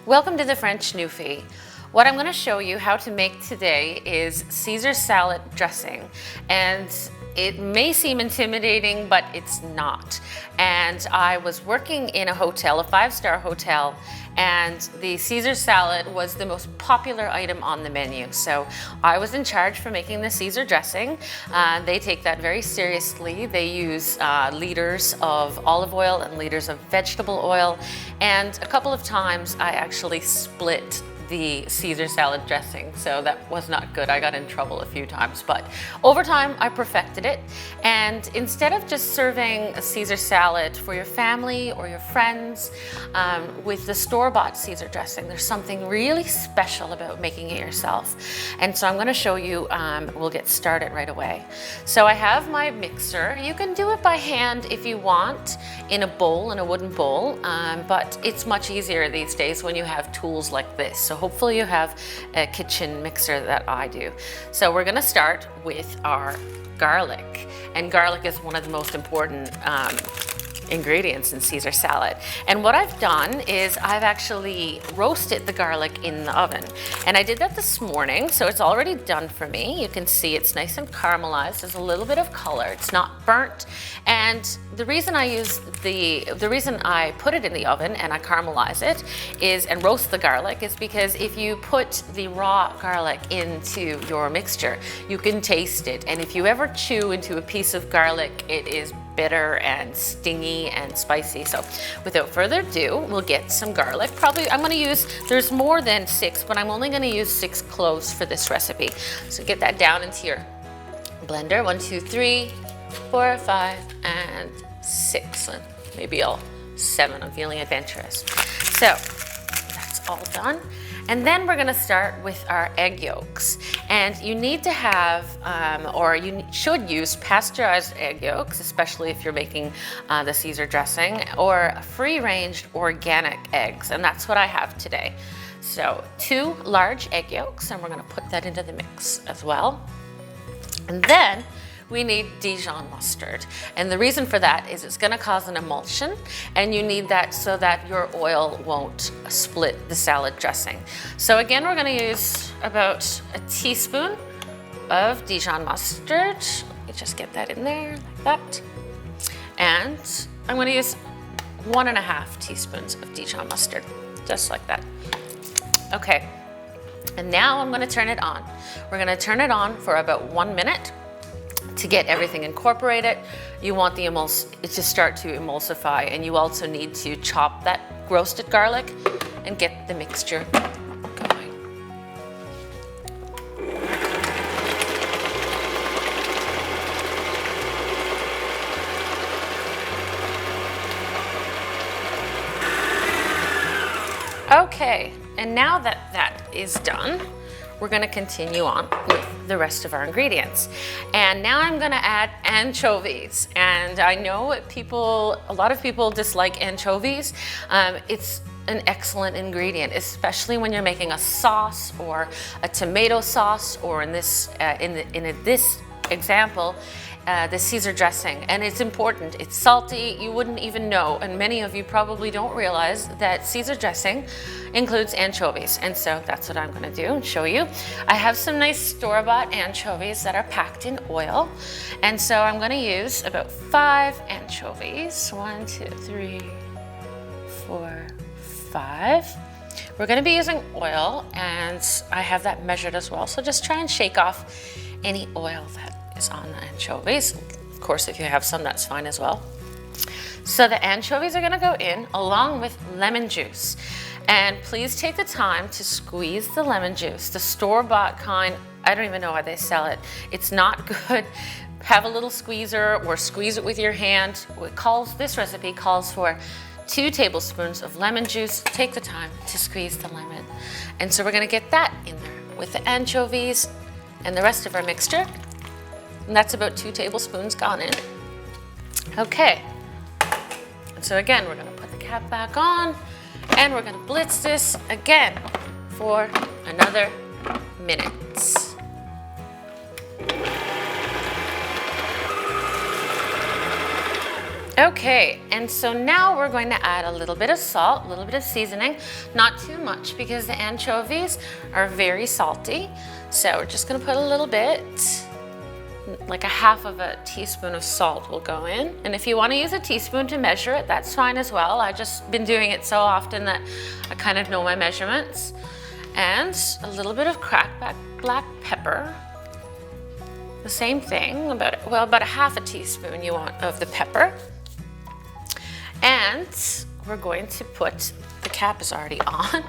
Welcome to the French Newfy. What I'm going to show you how to make today is Caesar salad dressing, and it may seem intimidating, but it's not. And I was working in a hotel, a 5-star hotel, and the Caesar salad was the most popular item on the menu. So I was in charge for making the Caesar dressing. They take that very seriously. They use liters of olive oil and liters of vegetable oil. And a couple of times I actually split the Caesar salad dressing, so that was not good. I got in trouble a few times, but over time I perfected it. And instead of just serving a Caesar salad for your family or your friends with the store-bought Caesar dressing, there's something really special about making it yourself. And so I'm going to show you, we'll get started right away. So I have my mixer. You can do it by hand if you want, in a bowl, in a wooden bowl, but it's much easier these days when you have tools like this. So hopefully you have a kitchen mixer that I do. So we're gonna start with our garlic. And garlic is one of the most important ingredients in Caesar salad. And what I've done is I've actually roasted the garlic in the oven. And I did that this morning, so it's already done for me. You can see it's nice and caramelized. There's a little bit of color. It's not burnt. And the reason I use the reason I put it in the oven and I caramelize it and roast the garlic is because if you put the raw garlic into your mixture, you can taste it. And if you ever chew into a piece of garlic, it is bitter and stingy and spicy. So without further ado, we'll get some garlic. Probably I'm going to use, there's more than 6, but I'm only going to use 6 cloves for this recipe. So get that down into your blender. 1, 2, 3, 4, 5, and 6. And maybe 7. I'm feeling adventurous. So that's all done. And then we're gonna start with our egg yolks. And you need to have, or you should use pasteurized egg yolks, especially if you're making the Caesar dressing, or free-range organic eggs. And that's what I have today. So 2 large egg yolks, and we're gonna put that into the mix as well. And then we need Dijon mustard. And the reason for that is it's gonna cause an emulsion, and you need that so that your oil won't split the salad dressing. So again, we're gonna use about a teaspoon of Dijon mustard. Let me just get that in there like that. And I'm gonna use 1.5 teaspoons of Dijon mustard, just like that. Okay, and now I'm gonna turn it on. We're gonna turn it on for about 1 minute. To get everything incorporated, you want it to start to emulsify, and you also need to chop that roasted garlic and get the mixture going. Okay, and now that that is done, we're going to continue on with the rest of our ingredients. And now I'm going to add anchovies. And I know a lot of people dislike anchovies. It's an excellent ingredient, especially when you're making a sauce or a tomato sauce, or in this example, the Caesar dressing. And it's important. It's salty. You wouldn't even know, and many of you probably don't realize that Caesar dressing includes anchovies. And so that's what I'm going to do and show you. I have some nice store-bought anchovies that are packed in oil. And so I'm going to use about 5 anchovies. 1, 2, 3, 4, 5. We're going to be using oil, and I have that measured as well. So just try and shake off any oil that is on the anchovies. Of course, if you have some, that's fine as well. So the anchovies are going to go in along with lemon juice. And please take the time to squeeze the lemon juice. The store-bought kind, I don't even know how they sell it. It's not good. Have a little squeezer or squeeze it with your hand. This recipe calls for 2 tablespoons of lemon juice. Take the time to squeeze the lemon. And so we're going to get that in there with the anchovies and the rest of our mixture. And that's about 2 tablespoons gone in. Okay. And so again, we're going to put the cap back on, and we're going to blitz this again for another minute. Okay, and so now we're going to add a little bit of salt, a little bit of seasoning, not too much because the anchovies are very salty. So we're just gonna put a little bit, like a half of a teaspoon of salt will go in. And if you wanna use a teaspoon to measure it, that's fine as well. I've just been doing it so often that I kind of know my measurements. And a little bit of cracked black pepper. The same thing, about a half a teaspoon you want of the pepper. And we're going to put, the cap is already on,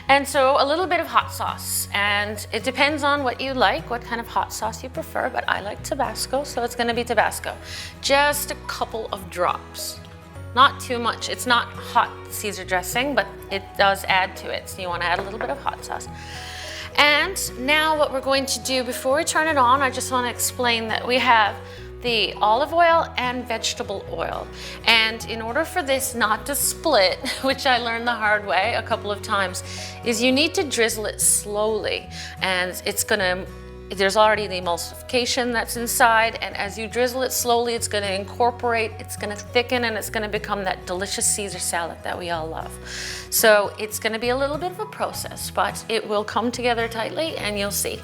and so a little bit of hot sauce. And it depends on what you like, what kind of hot sauce you prefer, but I like Tabasco, so it's gonna be Tabasco. Just a couple of drops, not too much. It's not hot Caesar dressing, but it does add to it, so you wanna add a little bit of hot sauce. And now what we're going to do before we turn it on, I just wanna explain that we have the olive oil and vegetable oil. And in order for this not to split, which I learned the hard way a couple of times, is you need to drizzle it slowly. And there's already the emulsification that's inside, and as you drizzle it slowly, it's gonna incorporate, it's gonna thicken, and it's gonna become that delicious Caesar salad that we all love. So it's gonna be a little bit of a process, but it will come together tightly, and you'll see.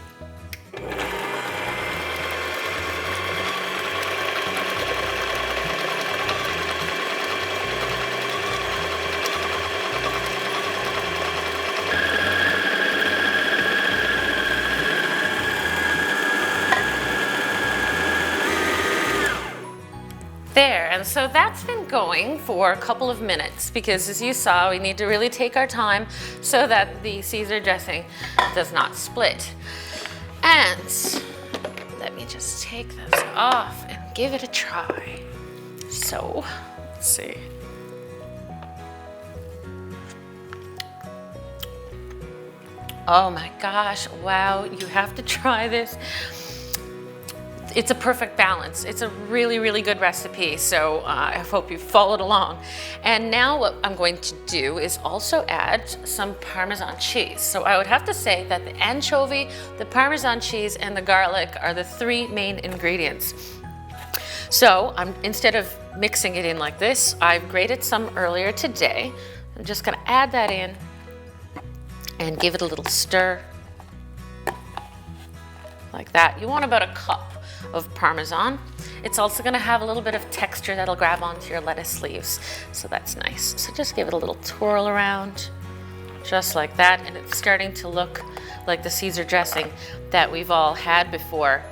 There, and so that's been going for a couple of minutes because as you saw, we need to really take our time so that the Caesar dressing does not split. And let me just take this off and give it a try. So, let's see. Oh my gosh, wow, you have to try this. It's a perfect balance. It's a really, really good recipe, so I hope you followed along. And now what I'm going to do is also add some Parmesan cheese. So I would have to say that the anchovy, the Parmesan cheese, and the garlic are the three main ingredients. So instead of mixing it in like this, I've grated some earlier today. I'm just gonna add that in and give it a little stir, like that. You want about a cup of Parmesan. It's also gonna have a little bit of texture that'll grab onto your lettuce leaves, so that's nice. So just give it a little twirl around, just like that, and it's starting to look like the Caesar dressing that we've all had before.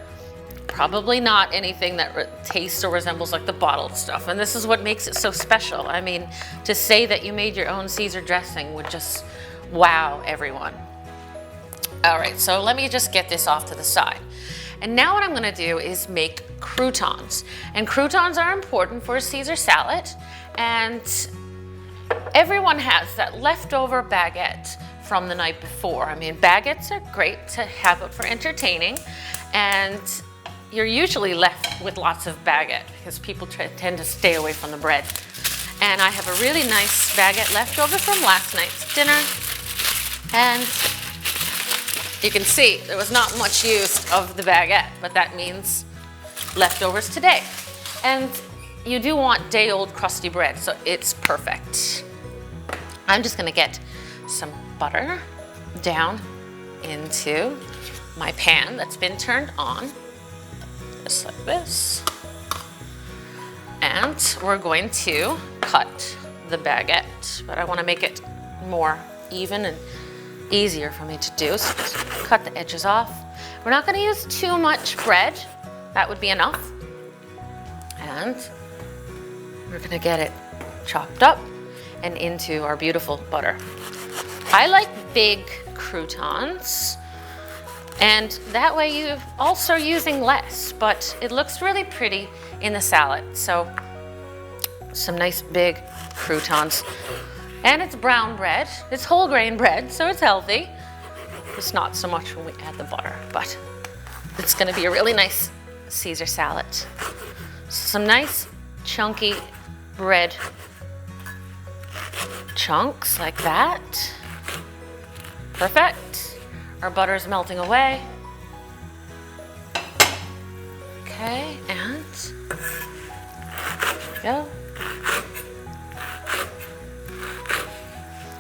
Probably not anything that tastes or resembles like the bottled stuff, and this is what makes it so special. I mean, to say that you made your own Caesar dressing would just wow everyone. All right, so let me just get this off to the side. And now what I'm gonna do is make croutons. And croutons are important for a Caesar salad. And everyone has that leftover baguette from the night before. I mean, baguettes are great to have it for entertaining. And you're usually left with lots of baguette because people tend to stay away from the bread. And I have a really nice baguette left over from last night's dinner. And you can see there was not much use of the baguette, but that means leftovers today. And you do want day-old crusty bread, so it's perfect. I'm just gonna get some butter down into my pan that's been turned on, just like this. And we're going to cut the baguette, but I wanna make it more even and easier for me to do, so just cut the edges off. We're not gonna use too much bread. That would be enough. And we're gonna get it chopped up and into our beautiful butter. I like big croutons, and that way you're also using less, but it looks really pretty in the salad. So some nice big croutons. And it's brown bread. It's whole grain bread, so it's healthy. It's not so much when we add the butter, but it's gonna be a really nice Caesar salad. Some nice chunky bread chunks like that. Perfect. Our butter is melting away. Okay, and there we go.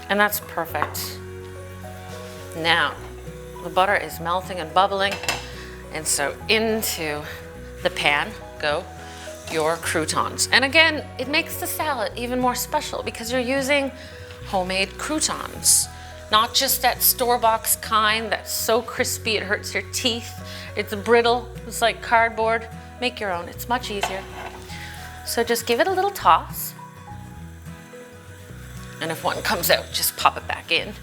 And that's perfect. Now, the butter is melting and bubbling, and so into the pan go your croutons. And again, it makes the salad even more special because you're using homemade croutons. Not just that store-bought kind that's so crispy it hurts your teeth. It's brittle, it's like cardboard. Make your own, it's much easier. So just give it a little toss. And if one comes out, just pop it back in.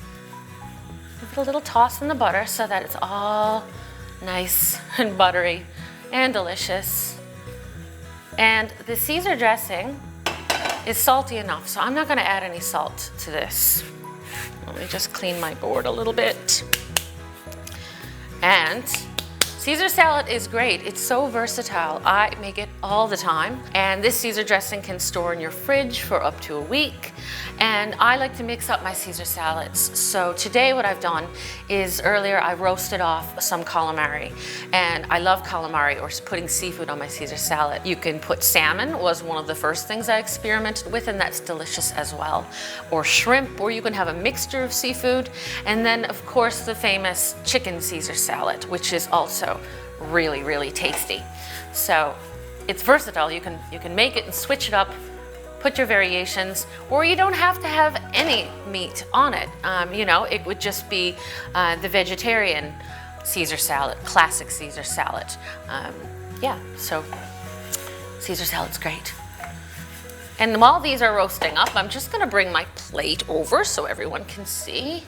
Give it a little toss in the butter so that it's all nice and buttery and delicious. And the Caesar dressing is salty enough, so I'm not gonna add any salt to this. Let me just clean my board a little bit. And Caesar salad is great. It's so versatile. I make it all the time. And this Caesar dressing can store in your fridge for up to a week. And I like to mix up my Caesar salads. So today what I've done is earlier I roasted off some calamari. And I love calamari or putting seafood on my Caesar salad. You can put salmon, was one of the first things I experimented with, and that's delicious as well. Or shrimp, or you can have a mixture of seafood. And then of course the famous chicken Caesar salad, which is also really, really tasty. So it's versatile. You can make it and switch it up, put your variations, or you don't have to have any meat on it. You know, it would just be the vegetarian Caesar salad, classic Caesar salad. Yeah, so Caesar salad's great. And while these are roasting up, I'm just gonna bring my plate over so everyone can see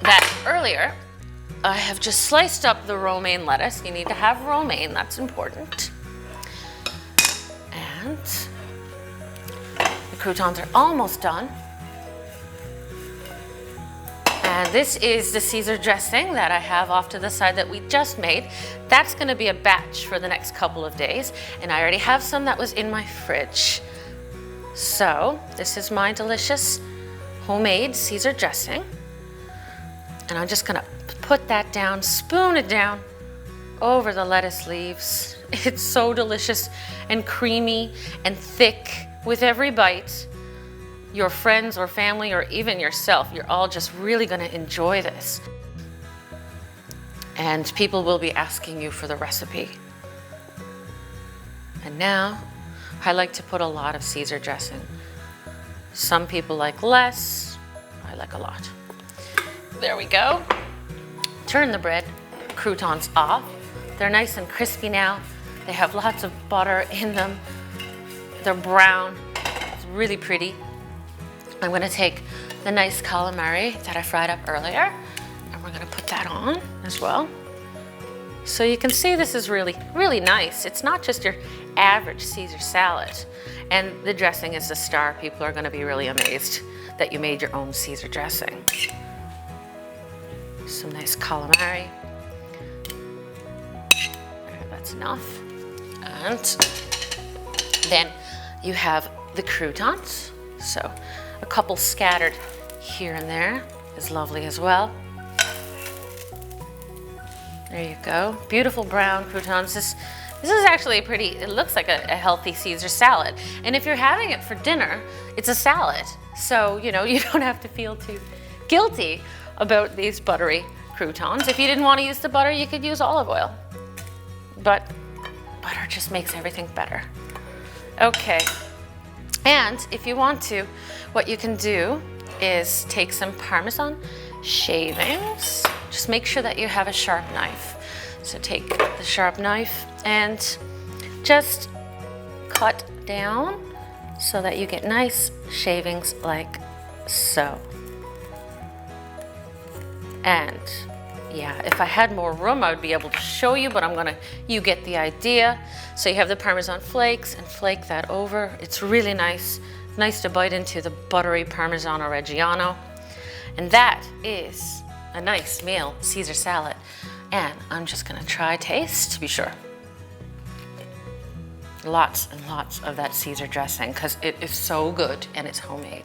that earlier I have just sliced up the romaine lettuce. You need to have romaine, that's important. And the croutons are almost done. And this is the Caesar dressing that I have off to the side that we just made. That's gonna be a batch for the next couple of days. And I already have some that was in my fridge. So this is my delicious homemade Caesar dressing. And I'm just gonna put that down, spoon it down over the lettuce leaves. It's so delicious and creamy and thick with every bite. Your friends or family or even yourself, you're all just really gonna enjoy this. And people will be asking you for the recipe. And now, I like to put a lot of Caesar dressing. Some people like less, I like a lot. There we go. Turn the bread croutons off. They're nice and crispy now. They have lots of butter in them. They're brown. It's really pretty. I'm gonna take the nice calamari that I fried up earlier, and we're gonna put that on as well. So you can see this is really, really nice. It's not just your average Caesar salad. And the dressing is the star. People are gonna be really amazed that you made your own Caesar dressing. Some nice calamari. That's enough. And then you have the croutons. So a couple scattered here and there is lovely as well. There you go. Beautiful brown croutons. This is actually pretty, it looks like a healthy Caesar salad. And if you're having it for dinner, it's a salad. So, you know, you don't have to feel too guilty about these buttery croutons. If you didn't want to use the butter, you could use olive oil. But butter just makes everything better. Okay, and if you want to, what you can do is take some Parmesan shavings. Just make sure that you have a sharp knife. So take the sharp knife and just cut down so that you get nice shavings like so. And yeah, if I had more room, I would be able to show you, but you get the idea. So you have the Parmesan flakes and flake that over. It's really nice. Nice to bite into the buttery Parmigiano Reggiano. And that is a nice meal, Caesar salad. And I'm just gonna try taste to be sure. Lots and lots of that Caesar dressing because it is so good and it's homemade.